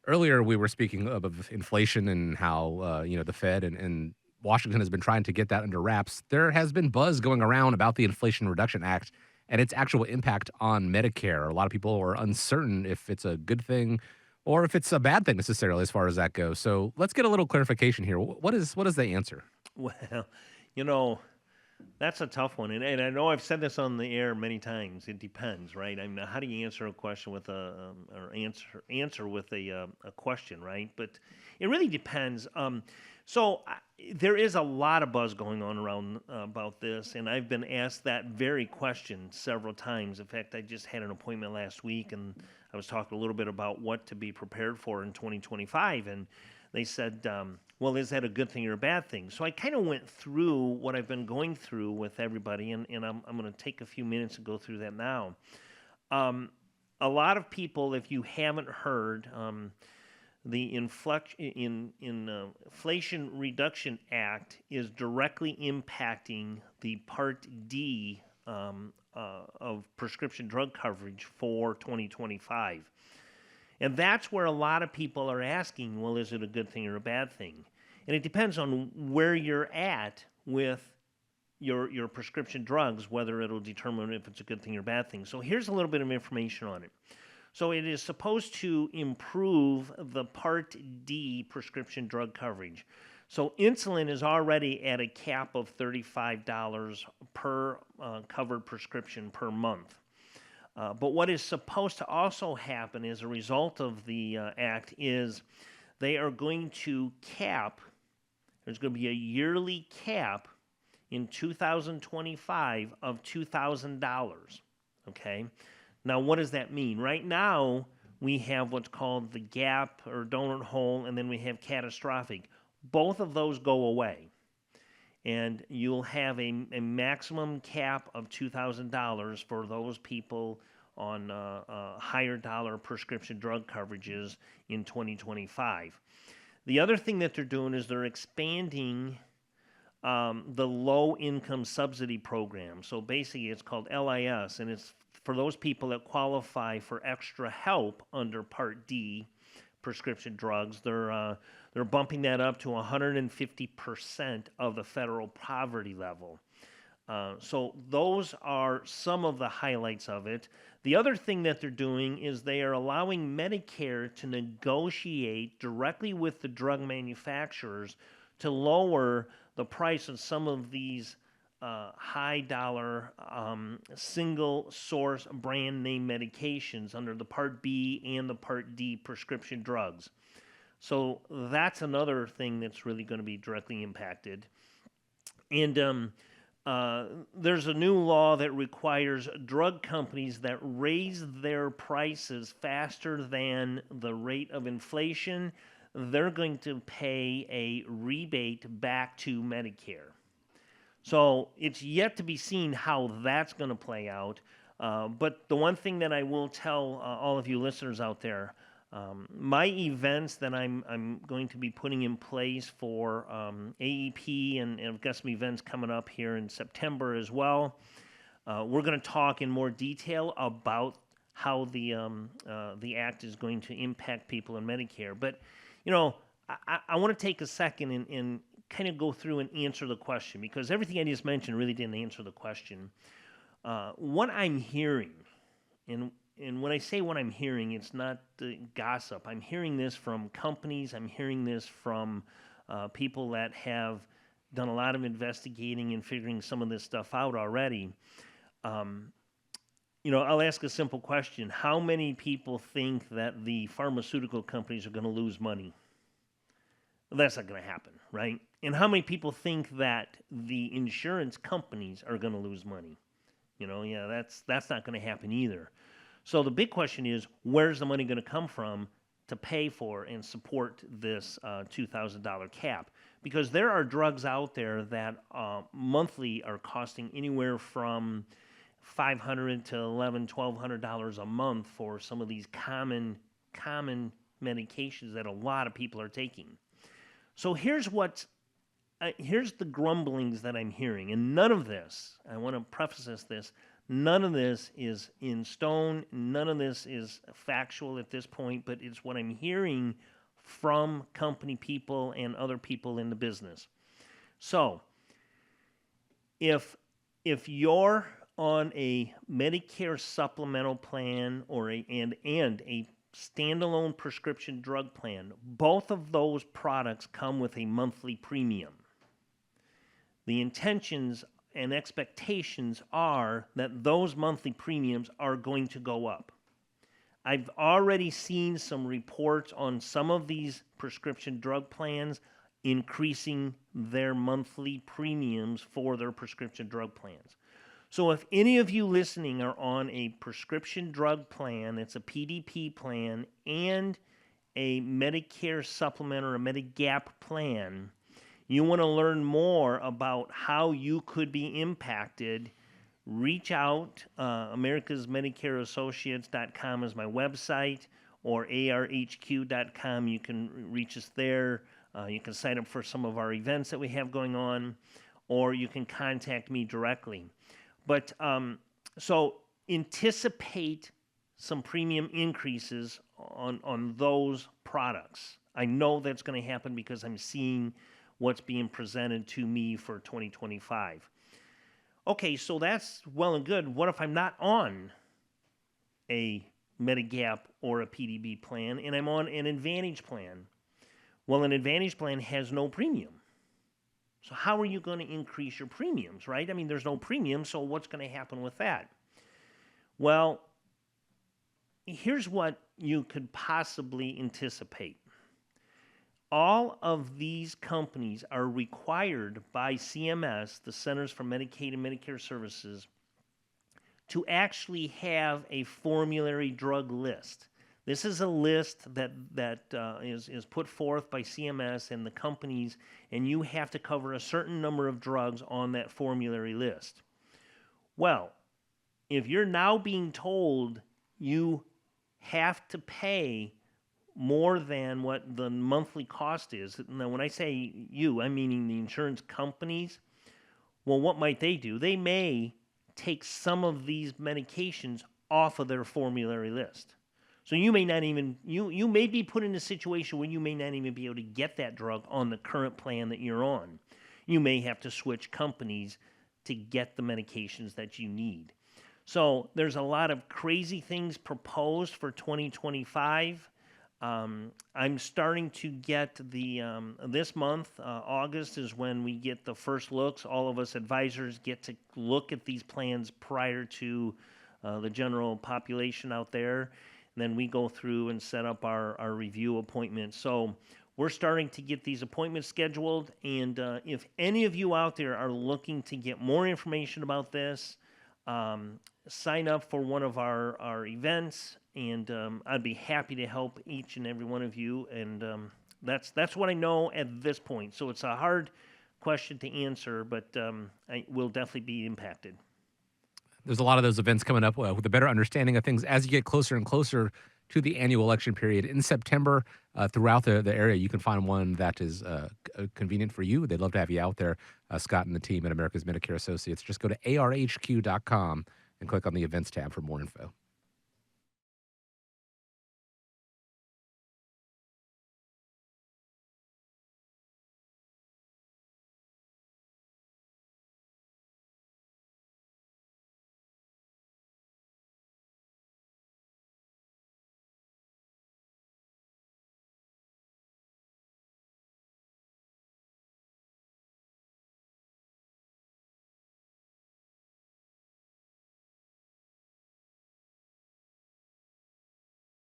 Earlier, we were speaking of inflation and how, the Fed and Washington has been trying to get that under wraps. There has been buzz going around about the Inflation Reduction Act and its actual impact on Medicare. A lot of people are uncertain if it's a good thing or if it's a bad thing necessarily as far as that goes. So let's get a little clarification here. What is the answer? Well, you know, that's a tough one, and I know I've said this on the air many times. It depends, right? I mean, how do you answer a question with or answer with a question, right? But it really depends. There is a lot of buzz going on around about this, and I've been asked that very question several times. In fact, I just had an appointment last week, and I was talking a little bit about what to be prepared for in 2025, and they said, well, is that a good thing or a bad thing? So I kind of went through what I've been going through with everybody, and I'm going to take a few minutes to go through that now. Um, a lot of people, if you haven't heard, the Inflation Reduction Act is directly impacting the Part D of prescription drug coverage for 2025. And that's where a lot of people are asking, well, is it a good thing or a bad thing? And it depends on where you're at with your prescription drugs, whether it'll determine if it's a good thing or bad thing. So here's a little bit of information on it. So it is supposed to improve the Part D prescription drug coverage. So insulin is already at a cap of $35 per covered prescription per month. But what is supposed to also happen as a result of the act is they are going to cap, there's going to be a yearly cap in 2025 of $2,000. Okay? Now, what does that mean? Right now, we have what's called the gap or donut hole, and then we have catastrophic. Both of those go away. And you'll have a maximum cap of $2,000 for those people on higher dollar prescription drug coverages in 2025. The other thing that they're doing is they're expanding the low income subsidy program. So basically, it's called LIS, and it's for those people that qualify for extra help under Part D prescription drugs. They're bumping that up to 150% of the federal poverty level. So those are some of the highlights of it. The other thing that they're doing is they are allowing Medicare to negotiate directly with the drug manufacturers to lower the price of some of these high dollar single source brand name medications under the Part B and the Part D prescription drugs. So that's another thing that's really going to be directly impacted. And there's a new law that requires drug companies that raise their prices faster than the rate of inflation, they're going to pay a rebate back to Medicare. So it's yet to be seen how that's going to play out. But the one thing that I will tell all of you listeners out there, my events that I'm going to be putting in place for AEP, and I've got some events coming up here in September as well. We're going to talk in more detail about how the act is going to impact people in Medicare. But I want to take a second and kind of go through and answer the question, because everything I just mentioned really didn't answer the question. What I'm hearing, and when I say what I'm hearing, it's not gossip. I'm hearing this from companies. I'm hearing this from people that have done a lot of investigating and figuring some of this stuff out already. I'll ask a simple question. How many people think that the pharmaceutical companies are going to lose money? Well, that's not going to happen, right? And how many people think that the insurance companies are going to lose money? Yeah, that's not going to happen either. So the big question is, where's the money going to come from to pay for and support this $2,000 cap? Because there are drugs out there that monthly are costing anywhere from $500 to $1,100, $1,200 a month for some of these common medications that a lot of people are taking. So here's the grumblings that I'm hearing, and none of this, I want to preface this, None of this is in stone. None of this is factual at this point, but it's what I'm hearing from company people and other people in the business. So, if you're on a Medicare supplemental plan or a standalone prescription drug plan, both of those products come with a monthly premium. The intentions and expectations are that those monthly premiums are going to go up. I've already seen some reports on some of these prescription drug plans increasing their monthly premiums for their prescription drug plans. So if any of you listening are on a prescription drug plan, it's a PDP plan, and a Medicare supplement or a Medigap plan, you want to learn more about how you could be impacted, reach out. America's Medicare Associates.com is my website, or arhq.com. You can reach us there. You can sign up for some of our events that we have going on, or you can contact me directly. But so anticipate some premium increases on those products. I know that's going to happen because I'm seeing what's being presented to me for 2025. Okay, so that's well and good. What if I'm not on a Medigap or a PDB plan and I'm on an Advantage plan? Well, an Advantage plan has no premium. So how are you going to increase your premiums, right? I mean, there's no premium, so what's going to happen with that? Well, here's what you could possibly anticipate. All of these companies are required by CMS, the Centers for Medicaid and Medicare Services, to actually have a formulary drug list. This is a list that is put forth by CMS and the companies, and you have to cover a certain number of drugs on that formulary list. Well, if you're now being told you have to pay more than what the monthly cost is, now when I say you, I'm meaning the insurance companies, well, what might they do? They may take some of these medications off of their formulary list. So you may not even, you may be put in a situation where you may not even be able to get that drug on the current plan that you're on. You may have to switch companies to get the medications that you need. So there's a lot of crazy things proposed for 2025. I'm starting to get the, this month, August is when we get the first looks. All of us advisors get to look at these plans prior to the general population out there. And then we go through and set up our review appointments. So we're starting to get these appointments scheduled. And if any of you out there are looking to get more information about this, sign up for one of our events, and I'd be happy to help each and every one of you. And that's what I know at this point. So it's a hard question to answer, but I will definitely be impacted. There's a lot of those events coming up with a better understanding of things as you get closer and closer to the annual election period in September. Throughout the area, you can find one that is convenient for you. They'd love to have you out there. Scott and the team at America's Medicare Associates. Just go to arhq.com and click on the events tab for more info.